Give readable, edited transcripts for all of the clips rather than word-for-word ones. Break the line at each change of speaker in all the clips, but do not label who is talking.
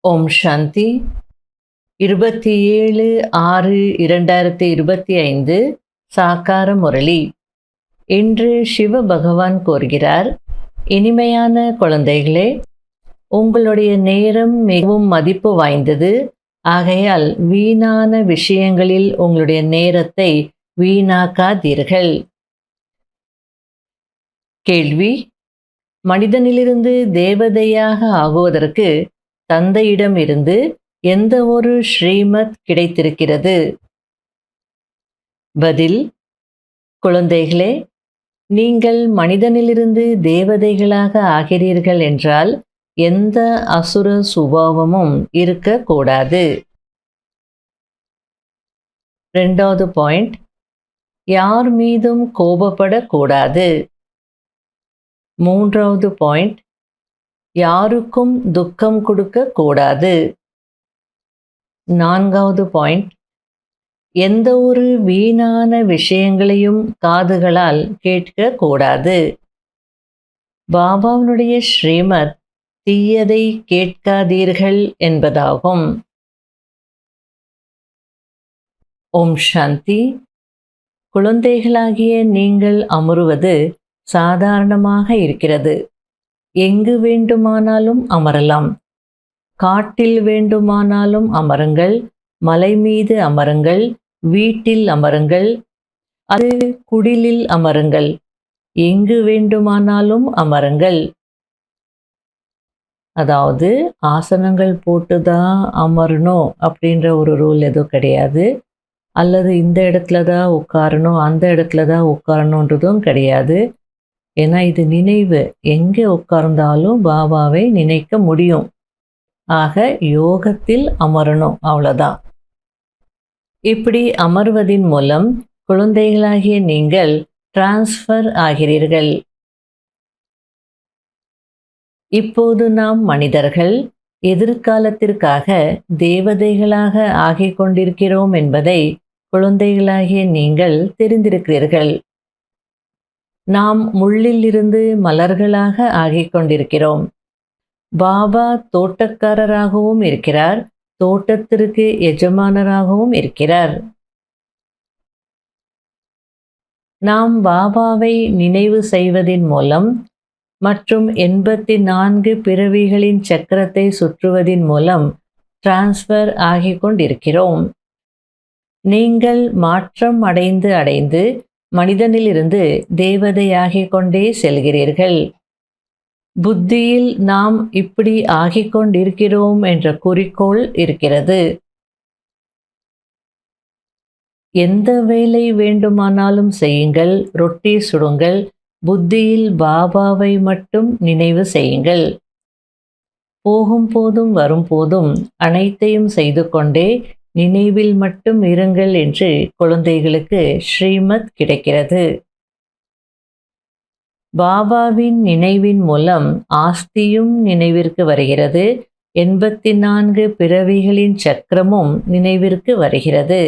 ஓம் சாந்தி. 27/6/2025 சாக்கார முரளி. இன்று சிவ பகவான் கூறுகிறார், இனிமையான குழந்தைகளே, உங்களுடைய நேரம் மிகவும் மதிப்பு வாய்ந்தது. ஆகையால் வீணான விஷயங்களில் உங்களுடைய நேரத்தை வீணாக்காதீர்கள். கேள்வி: மனிதனிலிருந்து தேவதையாக ஆகுவதற்கு தந்தையிடமிருந்து எந்த ஒரு ஸ்ரீமத் கிடைத்திருக்கிறது? பதில்: குழந்தைகளே, நீங்கள் மனிதனிலிருந்து தேவதைகளாக ஆகிறீர்கள் என்றால் எந்த அசுர சுபாவமும் இருக்கக்கூடாது. 2வது பாயிண்ட், யார் மீதும் கோபப்படக்கூடாது. 3வது பாயிண்ட், யாருக்கும் துக்கம் கொடுக்க கூடாது. 4வது பாயிண்ட், எந்த ஒரு வீணான விஷயங்களையும் காதுகளால் கேட்க கூடாது. பாபாவுடைய ஸ்ரீமத் தீயதை கேட்காதீர்கள் என்பதாகும். ஓம் சாந்தி. குழந்தைகளாகிய நீங்கள் அமருவது சாதாரணமாக இருக்கிறது. எங்கு வேண்டுமானாலும் அமரலாம். காட்டில் வேண்டுமானாலும் அமருங்கள், மலை மீது அமருங்கள், வீட்டில் அமருங்கள், அது குடிலில் அமருங்கள், எங்கு வேண்டுமானாலும் அமருங்கள். அதாவது ஆசனங்கள் போட்டுதான் அமரணும் அப்படின்ற ஒரு ரூல் எதுவும் கிடையாது. அல்லது இந்த இடத்துல தான் உட்காரணும், அந்த இடத்துல தான் உட்காரணுன்றதும் கிடையாது. ஏன்னா இது நினைவு, எங்கே உட்கார்ந்தாலும் பாபாவை நினைக்க முடியும். ஆக யோகத்தில் அமரணும், அவ்வளோதான். இப்படி அமர்வதின் மூலம் குழந்தைகளாகிய நீங்கள் டிரான்ஸ்ஃபர் ஆகிறீர்கள். இப்போது நாம் மனிதர்கள் எதிர்காலத்திற்காக தேவதைகளாக ஆகிக் கொண்டிருக்கிறோம் என்பதை குழந்தைகளாகிய நீங்கள் தெரிந்திருக்கிறீர்கள். நாம் முள்ளில் இருந்து மலர்களாக ஆகிக் கொண்டிருக்கிறோம். பாபா தோட்டக்காரராகவும் இருக்கிறார், தோட்டத்திற்கு எஜமானராகவும் இருக்கிறார். நாம் பாபாவை நினைவு செய்வதின் மூலம் மற்றும் 84 பிறவிகளின் சக்கரத்தை சுற்றுவதின் மூலம் டிரான்ஸ்ஃபர் ஆகிக் கொண்டிருக்கிறோம். நீங்கள் மாற்றம் அடைந்து மனிதனிலிருந்து தேவதையாகிக் கொண்டே செல்கிறீர்கள். புத்தியில் நாம் இப்படி ஆகிக் கொண்டிருக்கிறோம் என்ற குறிக்கோள் இருக்கிறது. எந்த வேலை வேண்டுமானாலும் செய்யுங்கள், ரொட்டி சுடுங்கள், புத்தியில் பாபாவை மட்டும் நினைவு செய்யுங்கள். போகும்போதும் வரும்போதும் அனைத்தையும் செய்து கொண்டே நினைவில் மட்டும் இருங்கள் என்று குழந்தைகளுக்கு ஸ்ரீமத் கிடைக்கிறது. பாபாவின் நினைவின் மூலம் ஆஸ்தியும் நினைவிற்கு வருகிறது, 84 பிறவிகளின் சக்கரமும் நினைவிற்கு வருகிறது.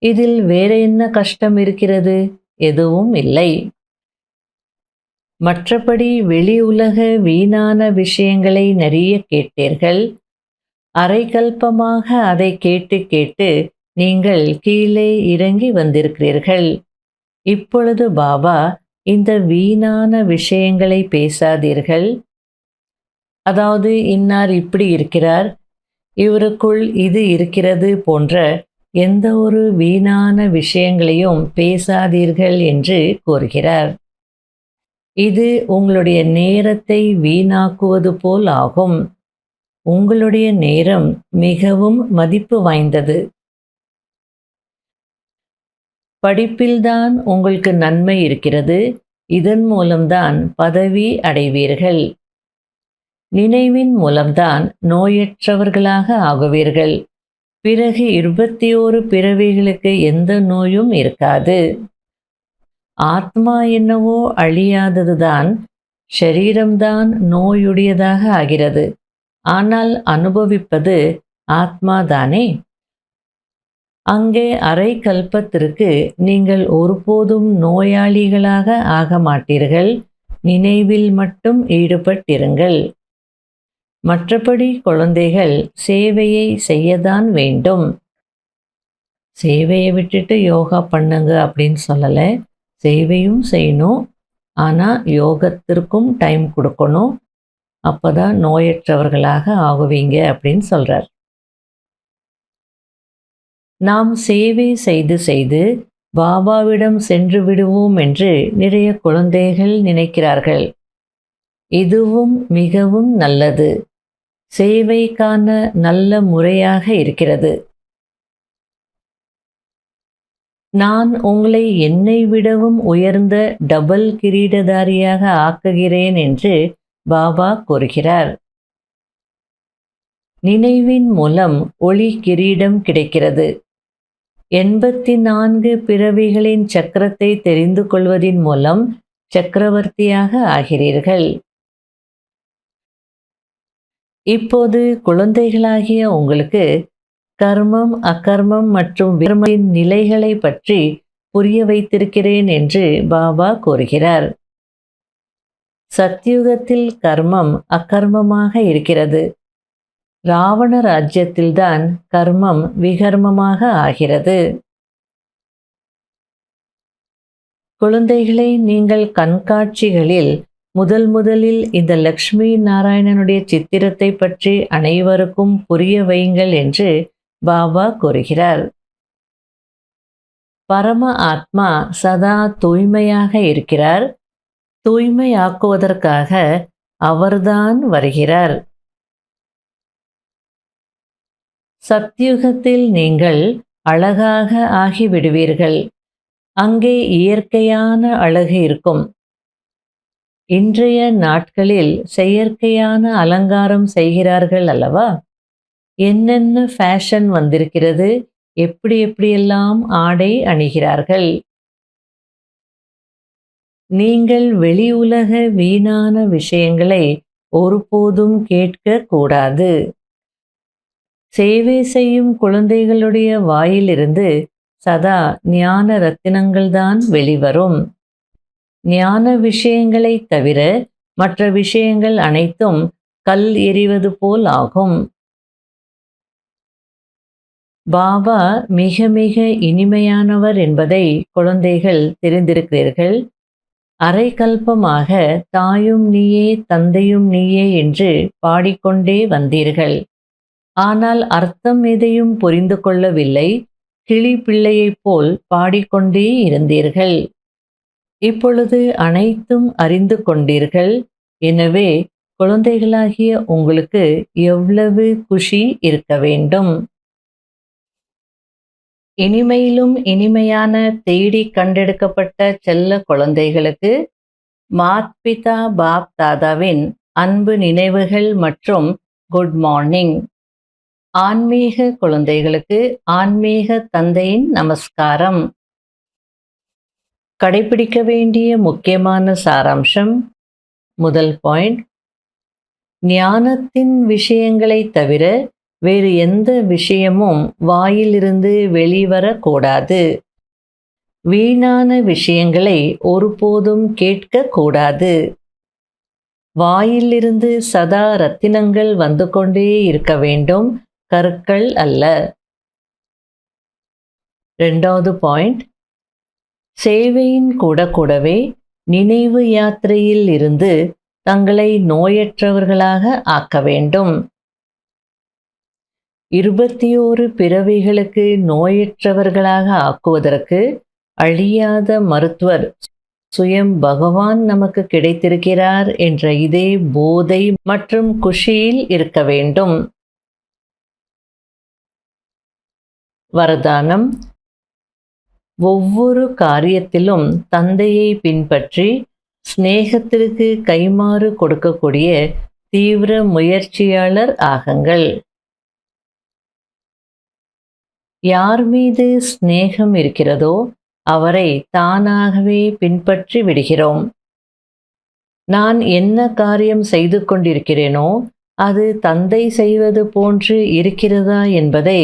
இதில் வேற என்ன கஷ்டம் இருக்கிறது? எதுவும் இல்லை. மற்றபடி வெளி உலக வீணான விஷயங்களை நிறைய கேட்டீர்கள். அரைக்கல்பமாக அதை கேட்டு கேட்டு நீங்கள் கீழே இறங்கி வந்திருக்கிறீர்கள். இப்பொழுது பாபா, இந்த வீணான விஷயங்களை பேசாதீர்கள். அதாவது இன்னார் இப்படி இருக்கிறார், இவருக்குள் இது இருக்கிறது போன்ற எந்த ஒரு வீணான விஷயங்களையும் பேசாதீர்கள் என்று கூறுகிறார். இது உங்களுடைய நேரத்தை வீணாக்குவது போல் ஆகும். உங்களுடைய நேரம் மிகவும் மதிப்பு வாய்ந்தது. படிப்பில்தான் உங்களுக்கு நன்மை இருக்கிறது. இதன் மூலம்தான் பதவி அடைவீர்கள். நினைவின் மூலம்தான் நோயற்றவர்களாக ஆகுவீர்கள். பிறகு 21 பிறவிகளுக்கு எந்த நோயும் இருக்காது. ஆத்மா என்னவோ அழியாததுதான், ஷரீரம்தான் நோயுடையதாக ஆகிறது. ஆனால் அனுபவிப்பது ஆத்மாதானே. அங்கே அரை கல்பத்திற்கு நீங்கள் ஒருபோதும் நோயாளிகளாக ஆக மாட்டீர்கள். நினைவில் மட்டும் ஈடுபட்டிருங்கள். மற்றபடி குழந்தைகள் சேவையை செய்யத்தான் வேண்டும். சேவையை விட்டுட்டு யோகா பண்ணுங்க அப்படின்னு சொல்லலை. சேவையும் செய்யணும், ஆனால் யோகத்திற்கும் டைம் கொடுக்கணும். அப்பதான் நோயற்றவர்களாக ஆகுவீங்க அப்படின்னு சொல்றார். நாம் சேவை செய்து செய்து பாபாவிடம் சென்று விடுவோம் என்று நிறைய குழந்தைகள் நினைக்கிறார்கள். இதுவும் மிகவும் நல்லது. சேவைக்கான நல்ல முறையாக இருக்கிறது. நான் உங்களை என்னை விடவும் உயர்ந்த டபுள் கிரீடதாரியாக ஆக்குகிறேன் என்று பாபா கூறுகிறார். நினைவின் மூலம் ஒளி கிரீடம் கிடைக்கிறது. 84 பிறவிகளின் சக்கரத்தை தெரிந்து கொள்வதின் மூலம் சக்கரவர்த்தியாக ஆகிறீர்கள். இப்போது குழந்தைகளாகிய உங்களுக்கு கர்மம், அகர்மம் மற்றும் விகர்மத்தின் நிலைகளை பற்றி புரிய வைத்திருக்கிறேன் என்று பாபா கூறுகிறார். சத்யுகத்தில் கர்மம் அகர்மமாக இருக்கிறது. ராவண ராஜ்யத்தில்தான் கர்மம் விகர்மமாக ஆகிறது. குழந்தைகளை, நீங்கள் கண்காட்சிகளில் முதலில் இந்த லக்ஷ்மி நாராயணனுடைய சித்திரத்தை பற்றி அனைவருக்கும் புரிய வையுங்கள் என்று பாபா கூறுகிறார். பரம ஆத்மா சதா தூய்மையாக இருக்கிறார். தூய்மையாக்குவதற்காக அவர்தான் வருகிறார். சத்யுகத்தில் நீங்கள் அழகாக ஆகிவிடுவீர்கள். அங்கே இயற்கையான அழகு இருக்கும். இன்றைய நாட்களில் செயற்கையான அலங்காரம் செய்கிறார்கள் அல்லவா? என்னென்ன ஃபேஷன் வந்திருக்கிறது, எப்படியெல்லாம் ஆடை அணிகிறார்கள். நீங்கள் வெளி உலக வீணான விஷயங்களை ஒருபோதும் கேட்க கூடாது. சேவை செய்யும் குழந்தைகளுடைய வாயிலிருந்து சதா ஞான ரத்தினங்கள்தான் வெளிவரும். ஞான விஷயங்களை தவிர மற்ற விஷயங்கள் அனைத்தும் கல் எறிவது போல் ஆகும். பாபா மிக மிக இனிமையானவர் என்பதை குழந்தைகள் தெரிந்திருக்கிறீர்கள். அரை கல்பமாக தாயும் நீயே தந்தையும் நீயே என்று பாடிக்கொண்டே வந்தீர்கள். ஆனால் அர்த்தம் எதையும் புரிந்து கொள்ளவில்லை. கிளி பிள்ளையைப் போல் பாடிக்கொண்டே இருந்தீர்கள். இப்பொழுது அனைத்தும் அறிந்து கொண்டீர்கள். எனவே குழந்தைகளாகிய உங்களுக்கு எவ்வளவு குஷி இருக்க வேண்டும். இனிமையிலும் இனிமையான தேடி கண்டெடுக்கப்பட்ட செல்ல குழந்தைகளுக்கு மாத் பிதா பாப் தாதாவின் அன்பு நினைவுகள் மற்றும் குட் மார்னிங். ஆன்மீக குழந்தைகளுக்கு ஆன்மீக தந்தையின் நமஸ்காரம். கடைபிடிக்க வேண்டிய முக்கியமான சாராம்சம். முதல் பாயிண்ட், ஞானத்தின் விஷயங்களை தவிர வேறு எந்த விஷயமும் வாயிலிருந்து வெளிவரக்கூடாது. வீணான விஷயங்களை ஒருபோதும் கேட்கக்கூடாது. வாயிலிருந்து சதா ரத்தினங்கள் வந்து கொண்டே இருக்க வேண்டும், கற்கள் அல்ல. இரண்டாவது பாயிண்ட், சேவையின் கூடவே நினைவு யாத்திரையில் இருந்து தங்களை நோயற்றவர்களாக ஆக்க வேண்டும். 21 பிறவிகளுக்கு நோயற்றவர்களாக ஆக்குவதற்கு அழியாத மருத்துவர் சுயம் பகவான் நமக்கு கிடைத்திருக்கிறார் என்ற இதே போதை மற்றும் குஷியில் இருக்க வேண்டும். வரதானம். ஒவ்வொரு காரியத்திலும் தந்தையை பின்பற்றி ஸ்நேகத்திற்கு கைமாறு கொடுக்கக்கூடிய தீவிர முயற்சியாளர் ஆகுங்கள். யார் மீது ஸ்நேகம் இருக்கிறதோ அவரை தானாகவே பின்பற்றி விடுகிறோம். நான் என்ன காரியம் செய்து கொண்டிருக்கிறேனோ அது தந்தை செய்வது போன்று இருக்கிறதா என்பதை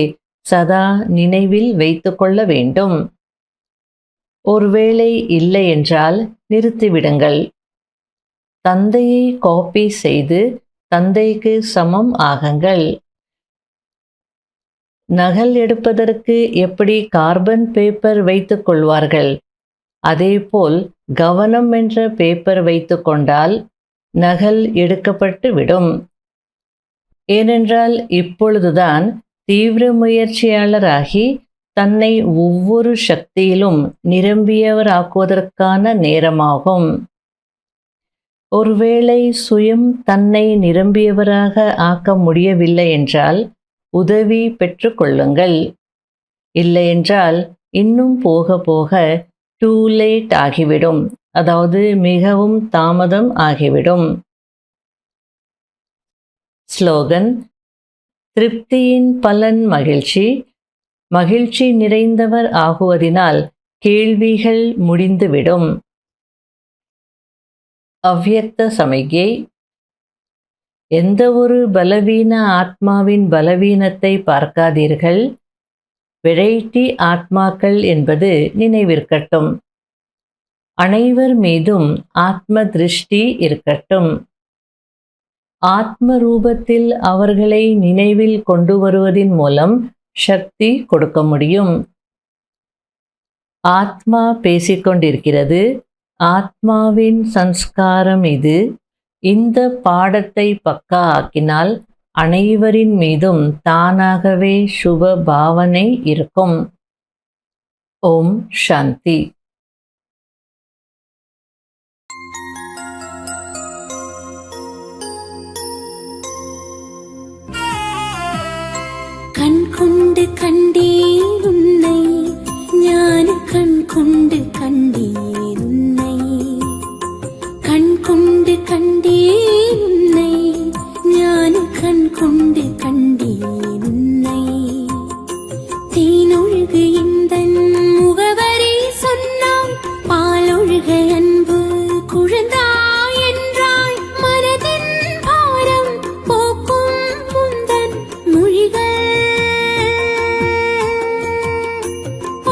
சதா நினைவில் வைத்து கொள்ள வேண்டும். ஒருவேளை இல்லை என்றால் நிறுத்திவிடுங்கள். தந்தையை காப்பி செய்து தந்தைக்கு சமம் ஆகுங்கள். நகல் எடுப்பதற்கு எப்படி கார்பன் பேப்பர் வைத்துக் கொள்வார்கள், அதேபோல் கவனம் என்ற பேப்பர் வைத்து கொண்டால் நகல் எடுக்கப்பட்டு விடும். ஏனென்றால் இப்பொழுதுதான் தீவிர முயற்சியாளராகி தன்னை ஒவ்வொரு சக்தியிலும் நிரம்பியவராக்குவதற்கான நேரமாகும். ஒருவேளை சுயம் தன்னை நிரம்பியவராக ஆக்க முடியவில்லை என்றால் உதவி பெற்று கொள்ளுங்கள். இல்லையென்றால் இன்னும் போக போக டூ லேட் ஆகிவிடும், அதாவது மிகவும் தாமதம் ஆகிவிடும். ஸ்லோகன்: திருப்தியின் பலன் மகிழ்ச்சி. மகிழ்ச்சி நிறைந்தவர் ஆகுவதினால் கேள்விகள் முடிந்துவிடும். அவ்யக்த சமிக்ஞை: எந்த ஒரு பலவீன ஆத்மாவின் பலவீனத்தை பார்க்காதீர்கள். வெரைட்டி ஆத்மாக்கள் என்பது நினைவிருக்கட்டும். அனைவர் மீதும் ஆத்ம திருஷ்டி இருக்கட்டும். ஆத்ம ரூபத்தில் அவர்களை நினைவில் கொண்டு வருவதின் மூலம் சக்தி கொடுக்க முடியும். ஆத்மா பேசிக்கொண்டிருக்கிறது. ஆத்மாவின் சன்ஸ்காரம் இது. இந்த பாடத்தை பக்கா ஆக்கினால் அனைவரின் மீதும் தானாகவே சுப பாவனை இருக்கும். ஓம் சாந்தி.
கண் கொண்டு கண்டேன் உன்னை, ஞான கண் கொண்டு கண்டேன் உன்னை. கண் கொண்டு கண்டேன் உன்னை, ஞான கண் கொண்டு கண்டேன் உன்னை. தேனொழுகு இந்தன் முகவரி சொன்னாய், பாலொழுக அன்பு குழந்தாய் என்றாய். மனதின் பாரம் போக்கும் முந்தன் மொழிகள்,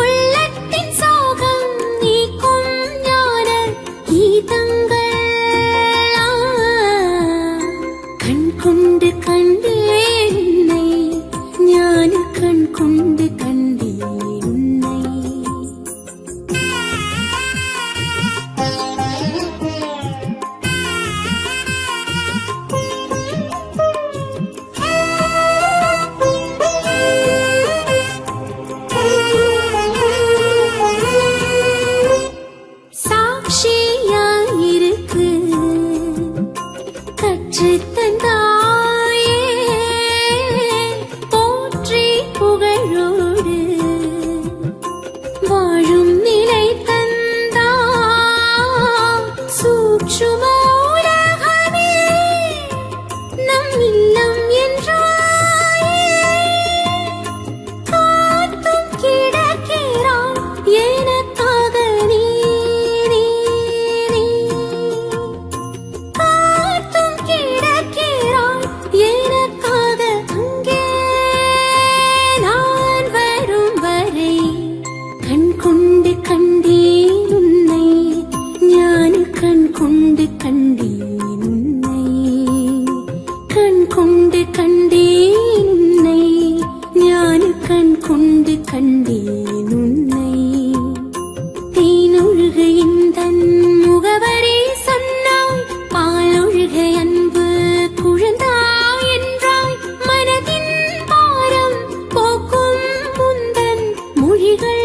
உள்ளத்தின் சோகம் நீக்கும் ஞான கீதங்கள். கண் கொண்டு கண்டேன் உன்னை, ஞான கண் கொண்டு கண்டேன் உன்னை. சாட்சியாயிருக்கு கற்றுத் தந்தாயே, போற்றி புகழோடு வாழும் நிலை தந்தாய். சூட்சும உலகமே நம் இல்லம் என்றாயே. காத்தும் கிடக்கிறாய் எனக்காக நீ, நீ, நீ. காத்தும் கிடக்கிறாய் எனக்காக அங்கே நான் வரும் வரை. கண் கொண்டு கண்டேன் உன்னை, ஞான கண் கொண்டு கண்டேன் உன்னை. கண் கொண்டு கண்டேன் உன்னை, ஞான கண் கொண்டு கண்டேன் உன்னை. தேனொழுகு இந்தன் முகவரி சொன்னாய், பாலொழுக அன்பு குழந்தாய் என்றாய். மனதின் பாரம் போக்கும் முந்தன் மொழிகள்,